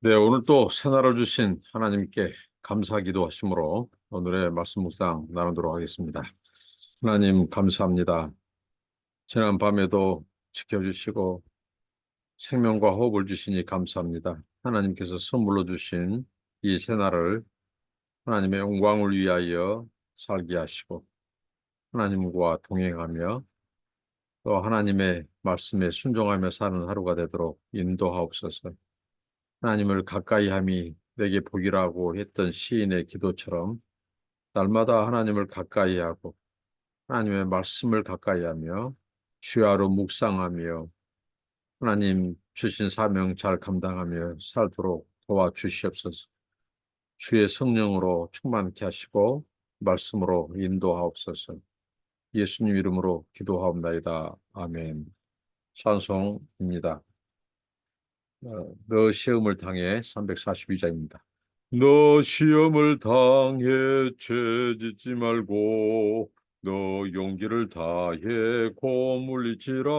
네, 오늘 또 새날을 주신 하나님께 감사기도 하심으로 오늘의 말씀 묵상 나누도록 하겠습니다. 하나님 감사합니다. 지난 밤에도 지켜주시고 생명과 호흡을 주시니 감사합니다. 하나님께서 선물로 주신 이 새날을 하나님의 영광을 위하여 살게 하시고 하나님과 동행하며 또 하나님의 말씀에 순종하며 사는 하루가 되도록 인도하옵소서. 하나님을 가까이 함이 내게 복이라고 했던 시인의 기도처럼 날마다 하나님을 가까이 하고 하나님의 말씀을 가까이 하며 주야로 묵상하며 하나님 주신 사명 잘 감당하며 살도록 도와주시옵소서. 주의 성령으로 충만케 하시고 말씀으로 인도하옵소서. 예수님 이름으로 기도하옵나이다. 아멘. 찬송입니다. 너 시험을 당해 342장입니다. 너 시험을 당해 죄짓지 말고 너 용기를 다해 고물리치라.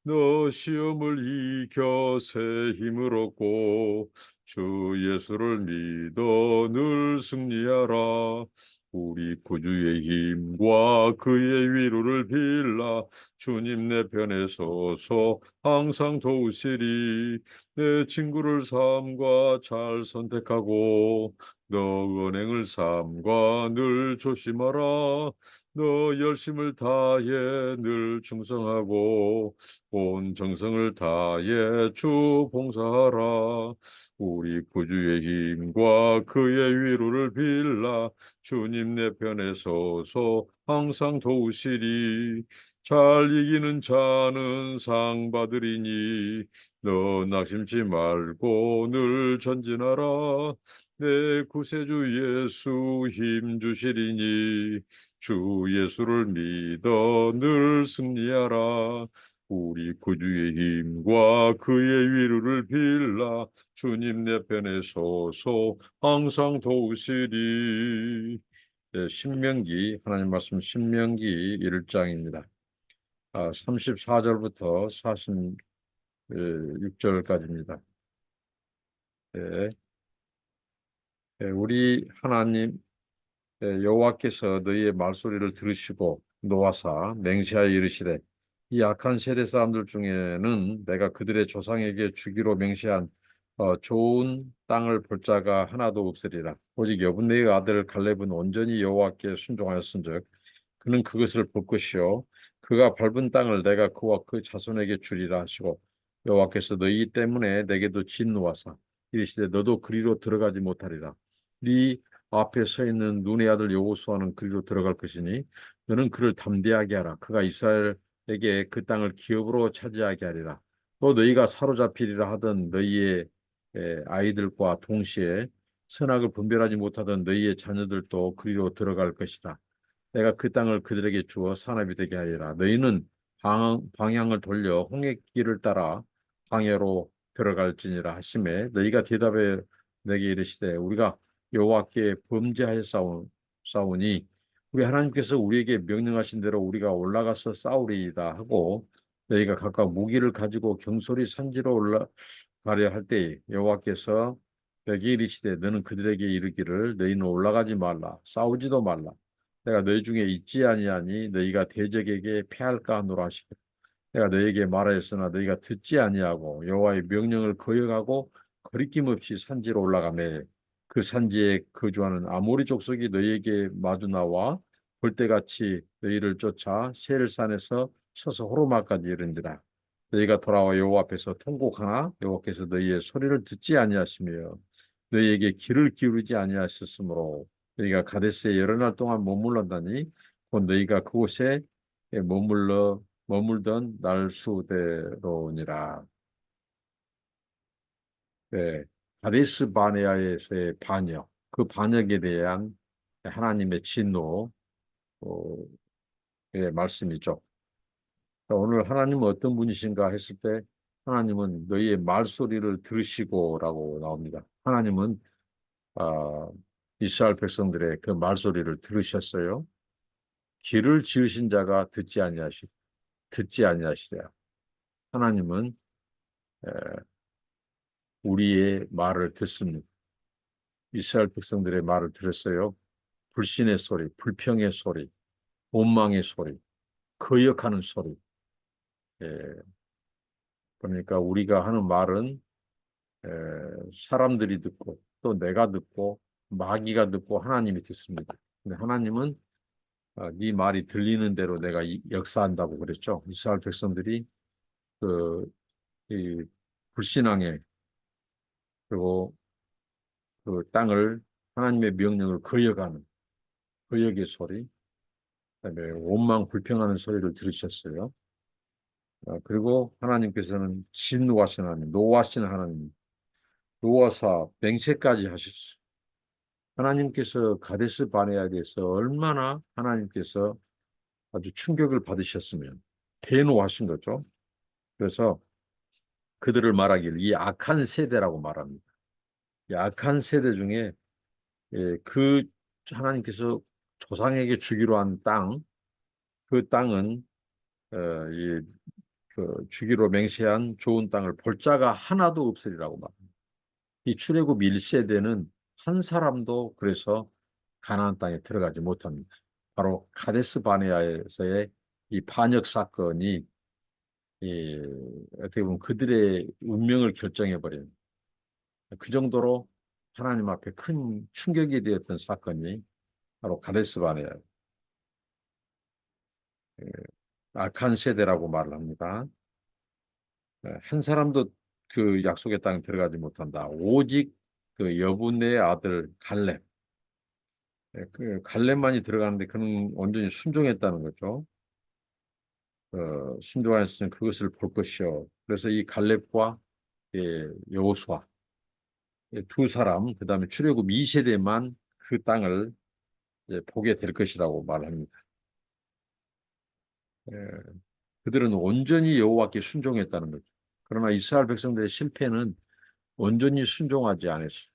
너 시험을 이겨 새 힘을 얻고 주 예수를 믿어 늘 승리하라. 우리 구주의 힘과 그의 위로를 빌라. 주님 내 편에 서서 항상 도우시리. 내 친구를 삼가 잘 선택하고 너 은행을 삼가 늘 조심하라. 너 열심을 다해 늘 충성하고 온 정성을 다해 주 봉사하라. 우리 구주의 힘과 그의 위로를 빌라. 주님 내 편에 서서 항상 도우시리. 잘 이기는 자는 상 받으리니 너 낙심치 말고 늘 전진하라. 내 구세주 예수 힘 주시리니 주 예수를 믿어 늘 승리하라. 우리 구주의 힘과 그의 위로를 빌라. 주님 내 편에 서서 항상 도우시리. 네, 신명기 하나님 말씀 신명기 1장입니다. 34절부터 46절까지입니다. 네, 우리 하나님 여호와께서 너희의 말소리를 들으시고 노하사 맹세하여 이르시되 이 악한 세대 사람들 중에는 내가 그들의 조상에게 주기로 맹세한 좋은 땅을 볼 자가 하나도 없으리라. 오직 여분네의 아들 갈렙은 온전히 여호와께 순종하였은즉 그는 그것을 볼 것이요 그가 밟은 땅을 내가 그와 그 자손에게 주리라 하시고 여호와께서 너희 때문에 내게도 진노하사 이르시되 너도 그리로 들어가지 못하리라. 네 앞에 서 있는 눈의 아들 여호수아는 그리로 들어갈 것이니 너는 그를 담대하게 하라. 그가 이스라엘에게 그 땅을 기업으로 차지하게 하리라. 또 너희가 사로잡히리라 하던 너희의 아이들과 동시에 선악을 분별하지 못하던 너희의 자녀들도 그리로 들어갈 것이라. 내가 그 땅을 그들에게 주어 산업이 되게 하리라. 너희는 방향을 돌려 홍해길을 따라 광야로 들어갈지니라 하시매 너희가 대답해 내게 이르시되 우리가 여호와께 범죄하여 싸우니 우리 하나님께서 우리에게 명령하신 대로 우리가 올라가서 싸우리이다 하고 너희가 각각 무기를 가지고 경솔히 산지로 올라가려 할 때 여호와께서 내게 이르시되 너는 그들에게 이르기를 너희는 올라가지 말라 싸우지도 말라 내가 너희 중에 있지 아니하니 너희가 대적에게 패할까 하노라 하시고 내가 너희에게 말하였으나 너희가 듣지 아니하고 여호와의 명령을 거역하고 거리낌 없이 산지로 올라가매 그 산지에 거주하는 아모리 족속이 너희에게 마주 나와 볼때같이 너희를 쫓아 세일산에서 쳐서 호르마까지 이른지라 너희가 돌아와 여호와 앞에서 통곡하나 여호와께서 너희의 소리를 듣지 아니하시며 너희에게 귀를 기울이지 아니하셨으므로 너희가 가데스에 여러 날 동안 머물렀다니 곧 너희가 그곳에 머물던 날수대로니라. 네, 가데스 바네아에서의 반역, 그 반역에 대한 하나님의 진노, 어, 의 말씀이죠. 오늘 하나님은 어떤 분이신가 했을 때 하나님은 너희의 말소리를 들으시고라고 나옵니다. 하나님은 아, 이스라엘 백성들의 그 말소리를 들으셨어요. 길을 지으신 자가 듣지 아니하시랴. 하나님은 우리의 말을 듣습니다. 이스라엘 백성들의 말을 들었어요. 불신의 소리, 불평의 소리, 원망의 소리, 거역하는 소리. 예, 그러니까 우리가 하는 말은 에, 사람들이 듣고 또 내가 듣고 마귀가 듣고 하나님이 듣습니다. 근데 하나님은 네 말이 들리는 대로 내가 역사한다고 그랬죠. 이스라엘 백성들이 그, 이 불신앙에 그리고 그 땅을 하나님의 명령을 거역하는 거역의 소리, 그다음에 원망 불평하는 소리를 들으셨어요. 그리고 하나님께서는 진노하신 하나님, 노하신 하나님, 노하사 맹세까지 하셨어요. 하나님께서 가데스 바네아에서 얼마나 하나님께서 아주 충격을 받으셨으면 대노하신 거죠. 그래서 그들을 말하기를 이 악한 세대라고 말합니다. 이 악한 세대 중에 그 하나님께서 조상에게 주기로 한 땅, 그 땅은 이 주기로 맹세한 좋은 땅을 볼 자가 하나도 없으리라고 말합니다. 이 출애굽 1세대는 한 사람도 그래서 가나안 땅에 들어가지 못합니다. 바로 카데스 바네아에서의 이 반역 사건이 어떻게 보면 그들의 운명을 결정해 버린 그 정도로 하나님 앞에 큰 충격이 되었던 사건이 바로 카데스 바네아 악한 세대라고 말을 합니다. 한 사람도 그 약속의 땅에 들어가지 못한다. 오직 그 여분의 아들 갈렙, 그 갈렙만이 들어가는데 그는 완전히 순종했다는 거죠. 순종하였으니 그것을 볼 것이요. 그래서 이 갈렙과 여호수아 두 사람, 그다음에 출애굽 2세대만 그 땅을 이제 보게 될 것이라고 말합니다. 예, 그들은 온전히 여호와께 순종했다는 거죠. 그러나 이스라엘 백성들의 실패는 온전히 순종하지 않았어요.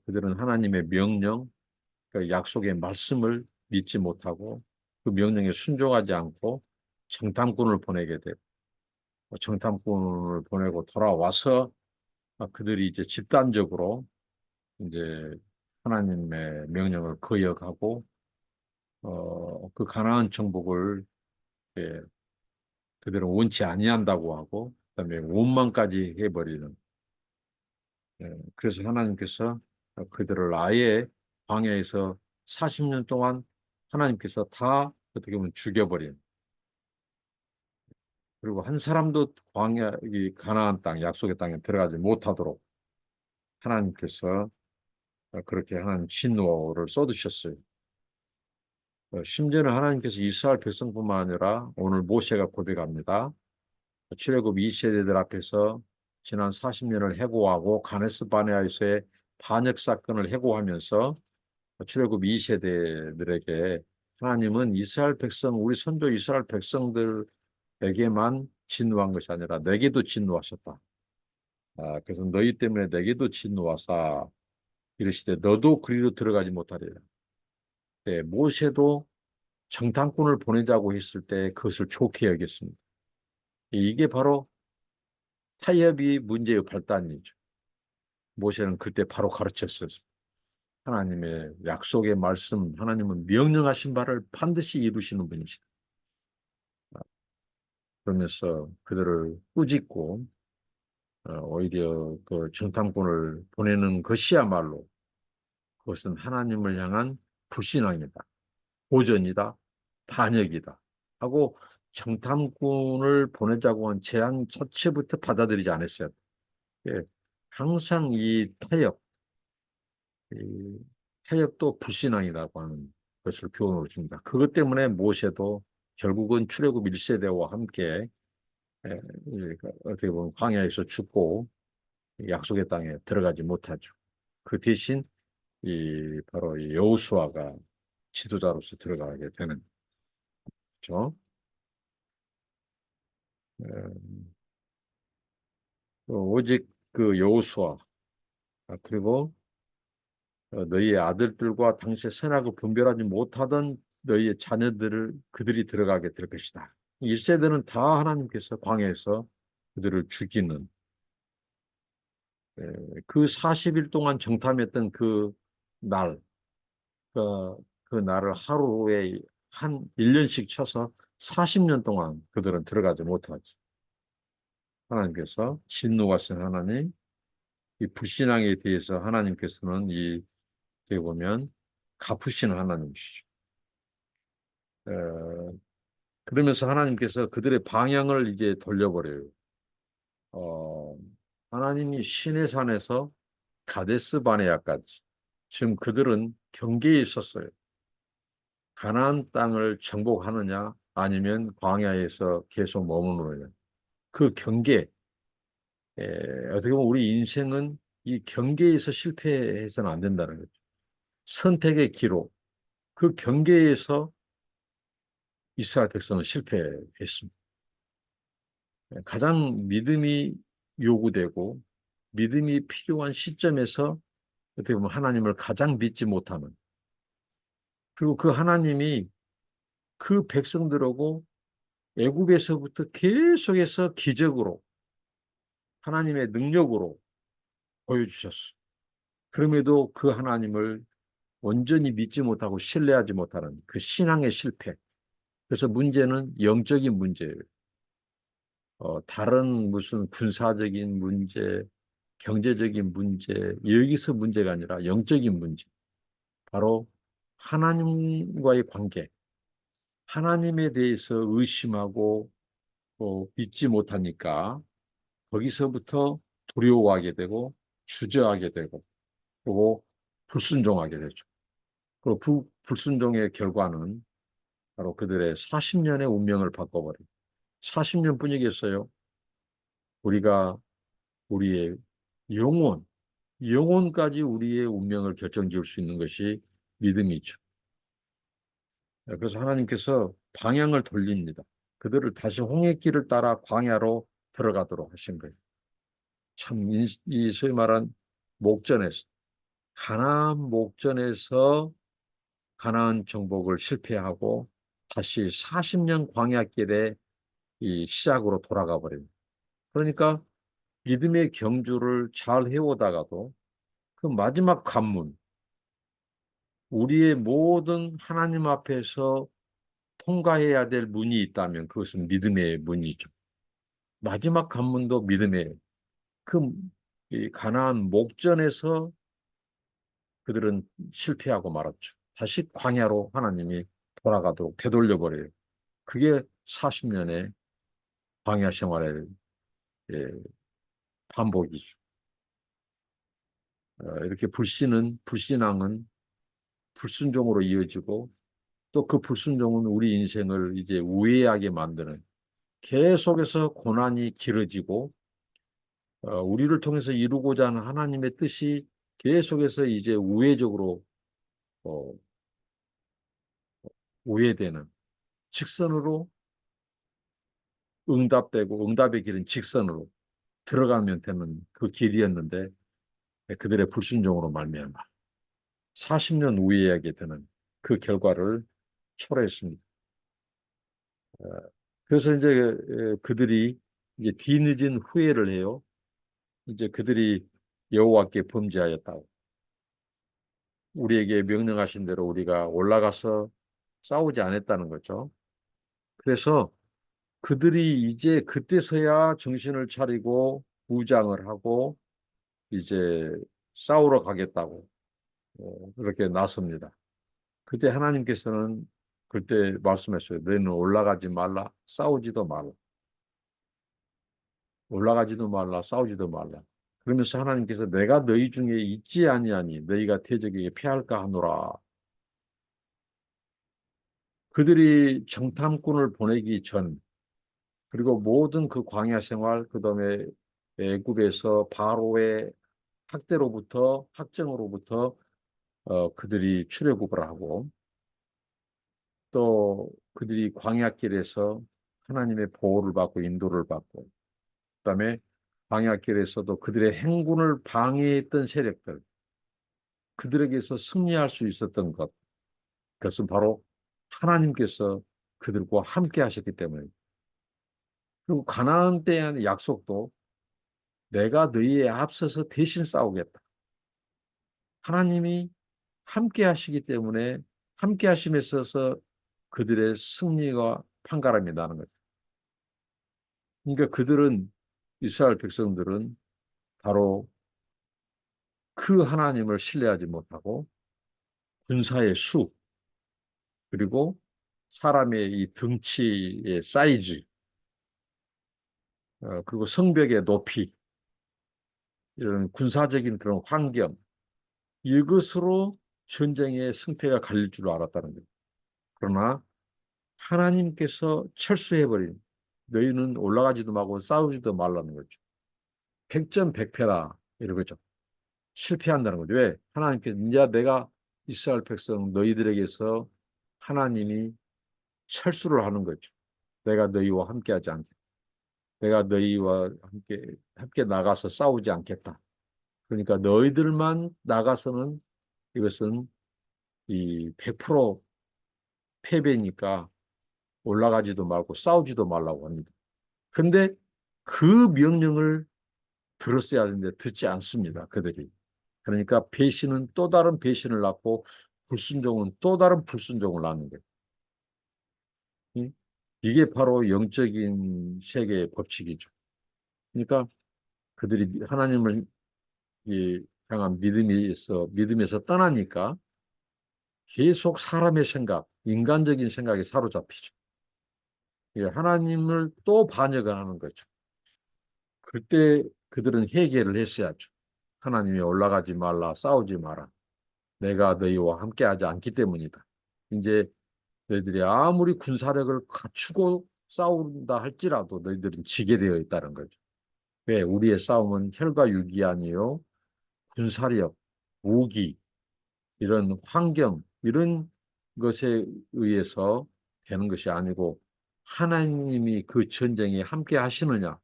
그들은 하나님의 명령, 그 약속의 말씀을 믿지 못하고 그 명령에 순종하지 않고 정탐꾼을 보내게 되고 정탐꾼을 보내고 돌아와서 그들이 이제 집단적으로 이제 하나님의 명령을 거역하고 그 가나안 정복을 예, 그들은 원치 아니한다고 하고 그다음에 원망까지 해버리는 그래서 하나님께서 그들을 아예 광야에서 40년 동안 하나님께서 다 어떻게 보면 죽여버린 그리고 한 사람도 광야 이 가나안 땅 약속의 땅에 들어가지 못하도록 하나님께서 그렇게 하나님 진노를 쏟으셨어요. 심지어는 하나님께서 이스라엘 백성뿐만 아니라 오늘 모세가 고백합니다. 출애굽 2세대들 앞에서 지난 40년을 해고하고 가네스 바네아에서의 반역 사건을 해고하면서 출애굽 2세대들에게 하나님은 이스라엘 백성, 우리 선조 이스라엘 백성들에게만 진노한 것이 아니라 내게도 진노하셨다. 그래서 너희 때문에 내게도 진노하사 이르시되 너도 그리로 들어가지 못하리라. 네, 모세도 정탐꾼을 보내자고 했을 때 그것을 좋게 여겼습니다. 이게 바로 타협이 문제의 발단이죠. 모세는 그때 바로 가르쳤어요. 하나님의 약속의 말씀, 하나님은 명령하신 바를 반드시 이루시는 분이시다. 그러면서 그들을 꾸짖고 오히려 그 정탐꾼을 보내는 것이야말로 그것은 하나님을 향한 불신앙이다. 고전이다. 반역이다. 하고 정탐꾼을 보내자고 한 제안 자체부터 받아들이지 않았어요. 예, 항상 이 타협, 이 타협도 불신앙이라고 하는 것을 교훈을 줍니다. 그것 때문에 모세도 결국은 출애굽 1세대와 함께 어떻게 보면 광야에서 죽고 약속의 땅에 들어가지 못하죠. 그 대신 바로 이 여호수아가 지도자로서 들어가게 되는 거죠. 오직 그 여호수아 그리고 너희의 아들들과 당시에 선악을 분별하지 못하던 너희의 자녀들을 그들이 들어가게 될 것이다. 1세대는 다 하나님께서 광야에서 그들을 죽이는 그 40일 동안 정탐했던 그 날, 그, 그 날을 하루에 한 1년씩 쳐서 40년 동안 그들은 들어가지 못하죠. 하나님께서 진노하신 하나님, 이 불신앙에 대해서 하나님께서는 어떻게 보면 갚으시는 하나님이시죠. 어, 그러면서 하나님께서 그들의 방향을 이제 돌려버려요. 어, 하나님이 시내 산에서 가데스 바네아까지 지금 그들은 경계에 있었어요. 가나안 땅을 정복하느냐 아니면 광야에서 계속 머무르느냐. 그 경계, 어떻게 보면 우리 인생은 이 경계에서 실패해서는 안 된다는 거죠. 선택의 기로, 그 경계에서 이스라엘 백성은 실패했습니다. 가장 믿음이 요구되고 믿음이 필요한 시점에서 어떻게 보면 하나님을 가장 믿지 못하는, 그리고 그 하나님이 그 백성들하고 애굽에서부터 계속해서 기적으로 하나님의 능력으로 보여주셨어요. 그럼에도 그 하나님을 온전히 믿지 못하고 신뢰하지 못하는 그 신앙의 실패. 그래서 문제는 영적인 문제예요. 다른 무슨 군사적인 문제, 경제적인 문제, 여기서 문제가 아니라 영적인 문제. 바로 하나님과의 관계, 하나님에 대해서 의심하고 믿지 못하니까 거기서부터 두려워하게 되고 주저하게 되고 그리고 불순종하게 되죠. 그 불순종의 결과는 바로 그들의 40년의 운명을 바꿔버려요. 40년뿐이겠어요. 우리가 우리의 영혼, 영혼까지 우리의 운명을 결정지을 수 있는 것이 믿음이죠. 그래서 하나님께서 방향을 돌립니다. 그들을 다시 홍해길을 따라 광야로 들어가도록 하신 거예요. 참, 이 소위 말한 목전에서, 가나안 목전에서 가나안 정복을 실패하고 다시 40년 광야길의 이 시작으로 돌아가 버립니다. 그러니까 믿음의 경주를 잘 해오다가도 그 마지막 관문, 우리의 모든 하나님 앞에서 통과해야 될 문이 있다면 그것은 믿음의 문이죠. 마지막 관문도 믿음의 이 가나안 목전에서 그들은 실패하고 말았죠. 다시 광야로 하나님이 돌아가도록 되돌려버려요. 그게 40년의 광야 생활의 예, 반복이죠. 이렇게 불신앙은 불순종으로 이어지고 또 그 불순종은 우리 인생을 이제 우회하게 만드는, 계속해서 고난이 길어지고 우리를 통해서 이루고자 하는 하나님의 뜻이 계속해서 이제 우회적으로 어, 우회되는, 직선으로 응답되고 응답의 길은 직선으로 들어가면 되는 그 길이었는데 그들의 불순종으로 말미암아 40년 우회하게 되는 그 결과를 초래했습니다. 어, 그래서 이제 그들이 이제 뒤늦은 후회를 해요. 이제 그들이 여호와께 범죄하였다고. 우리에게 명령하신 대로 우리가 올라가서 싸우지 않았다는 거죠. 그래서 그들이 이제 그때서야 정신을 차리고 무장을 하고 이제 싸우러 가겠다고 그렇게 나섭니다. 그때 하나님께서는 그때 말씀하셨어요. 너희는 올라가지 말라, 싸우지도 말라. 올라가지도 말라, 싸우지도 말라. 그러면서 하나님께서 내가 너희 중에 있지 아니하니 너희가 대적에게 패할까 하노라. 그들이 정탐꾼을 보내기 전, 그리고 모든 그 광야 생활, 그다음에 애굽에서 바로의 학대로부터 그들이 출애굽을 하고 또 그들이 광야길에서 하나님의 보호를 받고 인도를 받고 그다음에 광야길에서도 그들의 행군을 방해했던 세력들, 그들에게서 승리할 수 있었던 것, 그것은 바로 하나님께서 그들과 함께 하셨기 때문에. 그리고 가나안 대한 약속도 내가 너희에 앞서서 대신 싸우겠다. 하나님이 함께 하시기 때문에 함께 하심에 있어서 그들의 승리와 판가름이 나는 거죠. 그러니까 그들은 이스라엘 백성들은 바로 그 하나님을 신뢰하지 못하고 군사의 수 그리고 사람의 이 덩치의 사이즈 그리고 성벽의 높이 이런 군사적인 그런 환경 이것으로 전쟁의 승패가 갈릴 줄 알았다는 거예요. 그러나 하나님께서 철수해버린 너희는 올라가지도 말고 싸우지도 말라는 거죠. 백전백패라 이런 거죠. 실패한다는 거죠. 왜? 하나님께서 이제 내가 이스라엘 백성 너희들에게서 하나님이 철수를 하는 거죠. 내가 너희와 함께하지 않겠다. 내가 너희와 함께 나가서 싸우지 않겠다. 그러니까 너희들만 나가서는 이것은 이 100% 패배니까 올라가지도 말고 싸우지도 말라고 합니다. 근데 그 명령을 들었어야 하는데 듣지 않습니다. 그들이. 그러니까 배신은 또 다른 배신을 낳고 불순종은 또 다른 불순종을 낳는 거예요. 이게 바로 영적인 세계의 법칙이죠. 그러니까 그들이 하나님을 향한 믿음에서 떠나니까 계속 사람의 생각, 인간적인 생각에 사로잡히죠. 하나님을 또 반역을 하는 거죠. 그때 그들은 회개를 했어야죠. 하나님이 올라가지 말라, 싸우지 마라. 내가 너희와 함께하지 않기 때문이다. 이제 너희들이 아무리 군사력을 갖추고 싸운다 할지라도 너희들은 지게 되어 있다는 거죠. 왜? 우리의 싸움은 혈과 육이 아니요 군사력, 무기, 이런 환경, 이런 것에 의해서 되는 것이 아니고 하나님이 그 전쟁에 함께 하시느냐,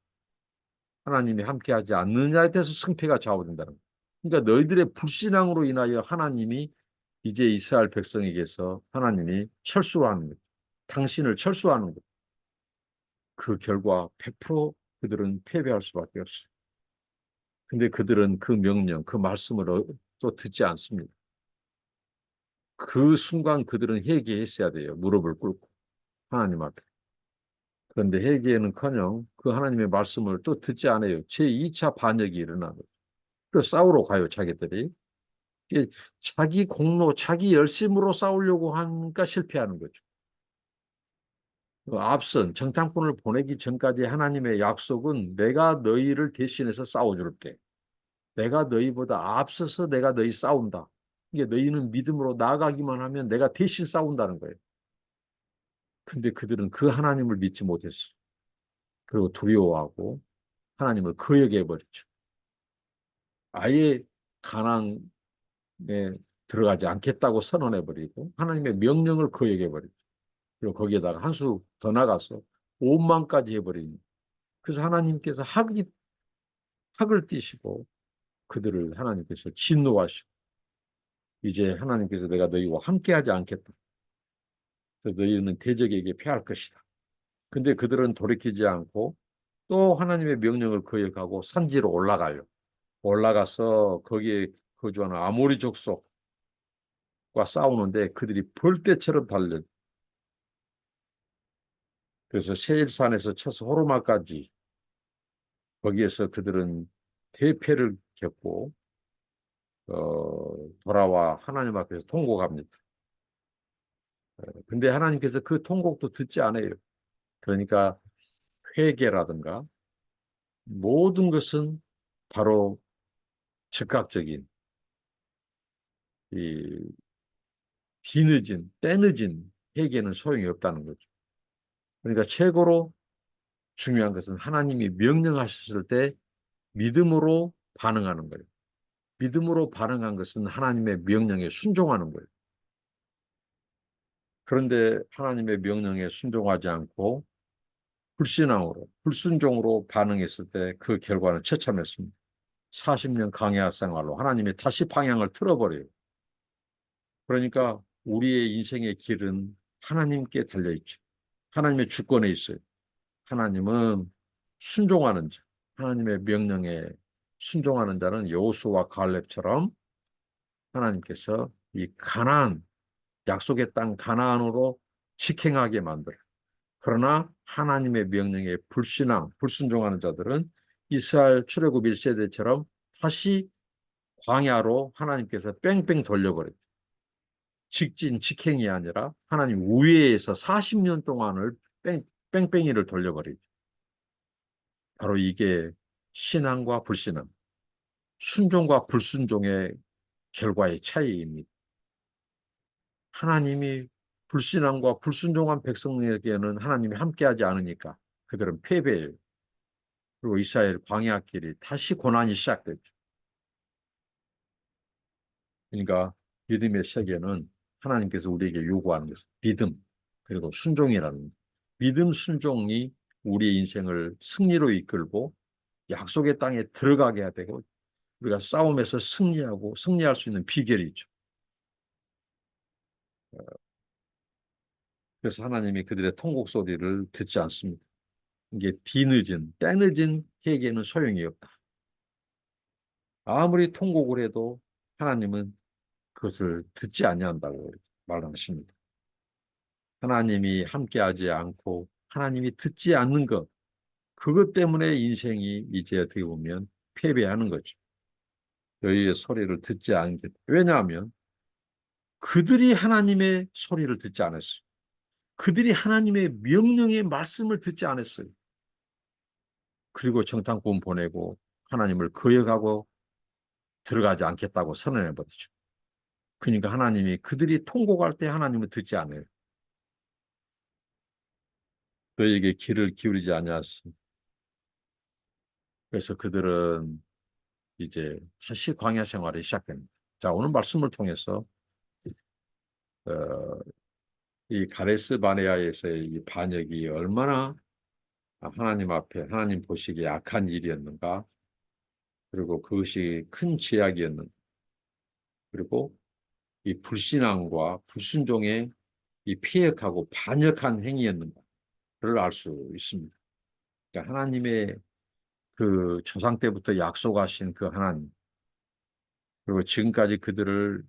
하나님이 함께 하지 않느냐에 대해서 승패가 좌우된다는 거예요. 그러니까 너희들의 불신앙으로 인하여 하나님이 이제 이스라엘 백성에게서 하나님이 철수하는 거예요. 당신을 철수하는 거예요. 그 결과 100% 그들은 패배할 수밖에 없어요. 근데 그들은 그 명령, 그 말씀을 또 듣지 않습니다. 그 순간 그들은 회개했어야 돼요. 무릎을 꿇고 하나님 앞에. 그런데 회개는커녕 그 하나님의 말씀을 또 듣지 않아요. 제2차 반역이 일어나고 또 싸우러 가요. 자기들이. 자기 공로, 자기 열심으로 싸우려고 하니까 실패하는 거죠. 앞선 정탐꾼을 보내기 전까지 하나님의 약속은 내가 너희를 대신해서 싸워줄게. 내가 너희보다 앞서서 내가 너희 싸운다. 이게 너희는 믿음으로 나아가기만 하면 내가 대신 싸운다는 거예요. 근데 그들은 그 하나님을 믿지 못했어요. 그리고 두려워하고 하나님을 거역해 버렸죠. 아예 가나안에 들어가지 않겠다고 선언해 버리고 하나님의 명령을 거역해 버렸죠. 그리고 거기에다가 한 수 더 나가서 오만까지 해버리니 그래서 하나님께서 학을 띠시고 그들을 하나님께서 진노하시고 이제 하나님께서 내가 너희와 함께하지 않겠다. 그래서 너희는 대적에게 패할 것이다. 근데 그들은 돌이키지 않고 또 하나님의 명령을 거역하고 산지로 올라가요. 올라가서 거기에 거주하는 아모리 족속과 싸우는데 그들이 벌떼처럼 달려. 그래서 세일산에서 쳐서 호르마까지 거기에서 그들은 대패를 겪고 돌아와 하나님 앞에서 통곡합니다. 근데 하나님께서 그 통곡도 듣지 않아요. 그러니까 회개라든가 모든 것은 바로 즉각적인 이 뒤늦은 때늦은 회개는 소용이 없다는 거죠. 그러니까 최고로 중요한 것은 하나님이 명령하셨을 때 믿음으로 반응하는 거예요. 믿음으로 반응한 것은 하나님의 명령에 순종하는 거예요. 그런데 하나님의 명령에 순종하지 않고 불신앙으로, 불순종으로 반응했을 때 그 결과는 처참했습니다. 40년 강야 생활로 하나님이 다시 방향을 틀어버려요. 그러니까 우리의 인생의 길은 하나님께 달려있죠. 하나님의 주권에 있어요. 하나님은 순종하는 자, 하나님의 명령에 순종하는 자는 여호수아와 갈렙처럼 하나님께서 이 가나안, 약속의 땅 가나안으로 직행하게 만들어. 그러나 하나님의 명령에 불신앙, 불순종하는 자들은 이스라엘 출애굽 1세대처럼 다시 광야로 하나님께서 뺑뺑 돌려버려요. 직진, 직행이 아니라 하나님 우회에서 40년 동안을 뺑뺑이를 돌려버리죠. 바로 이게 신앙과 불신앙, 순종과 불순종의 결과의 차이입니다. 하나님이 불신앙과 불순종한 백성에게는 하나님이 함께하지 않으니까 그들은 패배해요. 그리고 이스라엘 광야길이 다시 고난이 시작됐죠. 그러니까 믿음의 세계는 하나님께서 우리에게 요구하는 것은 믿음 그리고 순종이라는 믿음 순종이 우리의 인생을 승리로 이끌고 약속의 땅에 들어가게 해야 되고 우리가 싸움에서 승리하고 승리할 수 있는 비결이죠. 그래서 하나님이 그들의 통곡 소리를 듣지 않습니다. 이게 뒤늦은 때늦은 회개는 소용이 없다. 아무리 통곡을 해도 하나님은 그것을 듣지 아니한다고 말하십니다. 하나님이 함께하지 않고 하나님이 듣지 않는 것, 그것 때문에 인생이 이제 어떻게 보면 패배하는 거죠. 너희의 소리를 듣지 않겠다. 왜냐하면 그들이 하나님의 소리를 듣지 않았어요. 그들이 하나님의 명령의 말씀을 듣지 않았어요. 그리고 정탐꾼 보내고 하나님을 거역하고 들어가지 않겠다고 선언해버리죠. 그러니까 하나님이 그들이 통곡할 때 하나님을 듣지 않아요. 너희에게 귀를 기울이지 아니하시니 그래서 그들은 이제 다시 광야 생활이 시작됩니다. 자, 오늘 말씀을 통해서 어, 이 가데스 바네아에서의 이 반역이 얼마나 하나님 앞에 하나님 보시기에 악한 일이었는가, 그리고 그것이 큰 죄악이었는가, 그리고 이 불신앙과 불순종의 이 피역하고 반역한 행위였는가를 알 수 있습니다. 그러니까 하나님의 그 조상 때부터 약속하신 그 하나님, 그리고 지금까지 그들을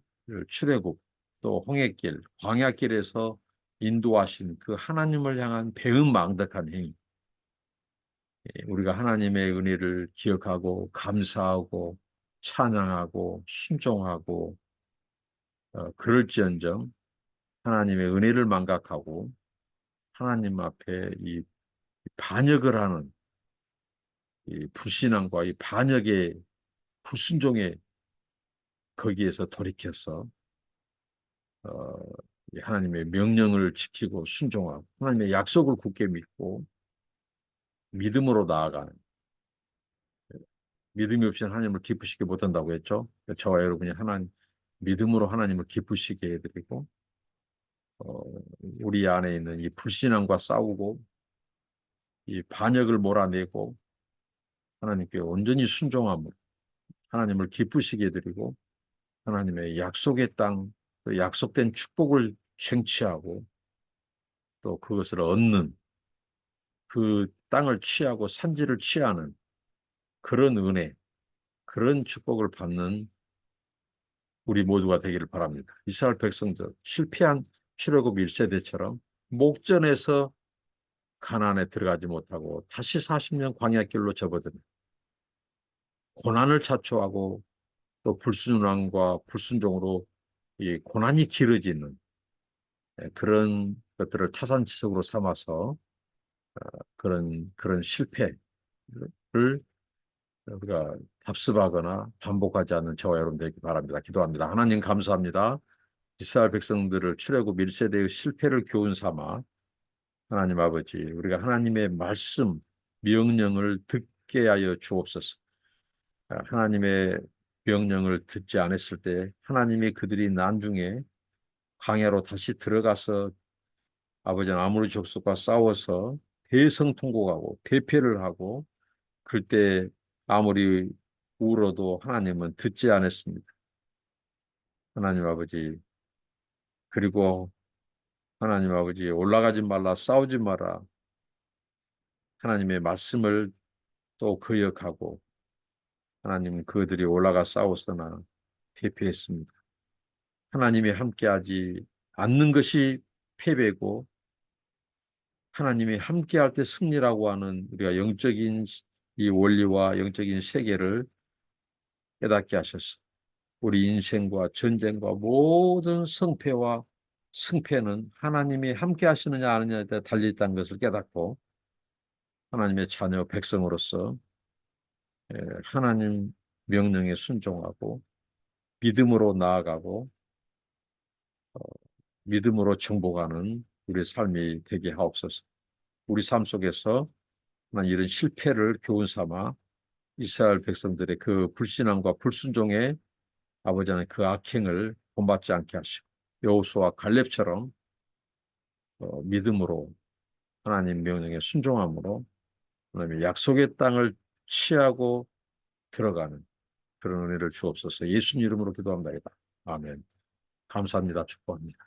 출애굽 또 홍해길, 광야길에서 인도하신 그 하나님을 향한 배은망덕한 행위. 우리가 하나님의 은혜를 기억하고 감사하고 찬양하고 순종하고 그럴지언정 하나님의 은혜를 망각하고 하나님 앞에 이 반역을 하는 이 불신앙과 이 반역의 불순종의 거기에서 돌이켜서 어, 하나님의 명령을 지키고 순종하고 하나님의 약속을 굳게 믿고 믿음으로 나아가는 믿음이 없이는 하나님을 기쁘시게 못한다고 했죠. 저와 여러분이 하나님 믿음으로 하나님을 기쁘시게 해드리고 어, 우리 안에 있는 이 불신앙과 싸우고 이 반역을 몰아내고 하나님께 온전히 순종함으로 하나님을 기쁘시게 해드리고 하나님의 약속의 땅, 또 약속된 축복을 쟁취하고 또 그것을 얻는 그 땅을 취하고 산지를 취하는 그런 은혜, 그런 축복을 받는 우리 모두가 되기를 바랍니다. 이스라엘 백성들 실패한 출애굽 1세대처럼 목전에서 가나안에 들어가지 못하고 다시 40년 광야길로 접어드는 고난을 자초하고 또 불순종과 불순종으로 이 고난이 길어지는 그런 것들을 타산지석으로 삼아서 그런 실패를 우리가 답습하거나 반복하지 않는 저와 여러분 되기 바랍니다. 기도합니다. 하나님 감사합니다. 이스라엘 백성들을 출애굽 1세대의 실패를 교훈 삼아 하나님 아버지 우리가 하나님의 말씀 명령을 듣게 하여 주옵소서. 하나님의 명령을 듣지 않았을 때 하나님이 그들이 난중에 광야로 다시 들어가서 아버지는 아모리 족속과 싸워서 대성통곡하고 대패를 하고 그때 아무리 울어도 하나님은 듣지 않았습니다. 하나님 아버지 그리고 하나님 아버지 올라가지 말라 싸우지 마라 하나님의 말씀을 또 거역하고 하나님은 그들이 올라가 싸웠으나 대피했습니다. 하나님이 함께하지 않는 것이 패배고 하나님이 함께할 때 승리라고 하는 우리가 영적인 이 원리와 영적인 세계를 깨닫게 하셔서 우리 인생과 전쟁과 모든 성패와 승패는 하나님이 함께 하시느냐 아느냐에 따라 달려 있다는 것을 깨닫고 하나님의 자녀 백성으로서 하나님 명령에 순종하고 믿음으로 나아가고 믿음으로 정복하는 우리 삶이 되게 하옵소서. 우리 삶 속에서 이런 실패를 교훈 삼아 이스라엘 백성들의 그 불신앙과 불순종의 아버지 하나님 그 악행을 본받지 않게 하시고 여호수아 갈렙처럼 믿음으로 하나님 명령에 순종함으로 하나님의 약속의 땅을 취하고 들어가는 그런 은혜를 주옵소서. 예수님 이름으로 기도합니다. 아멘. 감사합니다. 축복합니다.